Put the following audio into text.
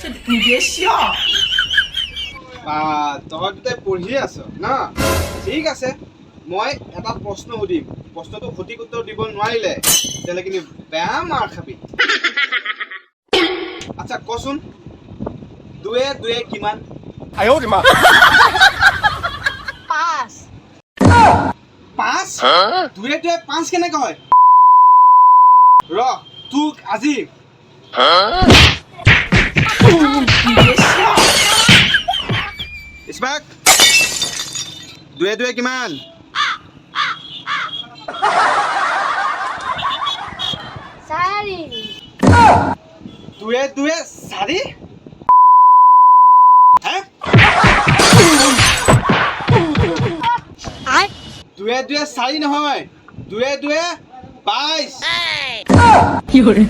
你别笑。তহঁত দুটাই পঢ়ি আছ না ঠিক আছে মই এটা প্ৰশ্ন সুধিম প্ৰশ্নটো সঠিক উত্তৰ দিব নোৱাৰিলে তেতিয়াহ'লে কিন্তু বেয়া মাৰ খাবি আচ্ছা কচোন দুয়ে দুয়ে কিমান 哎呦我的妈！ পাঁচ 5 দুয়ে দুয়ে 5 কেনেকৈ হয় ৰ তোক আজি 你别笑。 ইছবাক দুয়ে দুয়ে কিমান চাৰি দুয়ে দুয়ে 4 হে দুয়ে দুয়ে 4 নহয় দুয়ে দুয়ে 22 有人。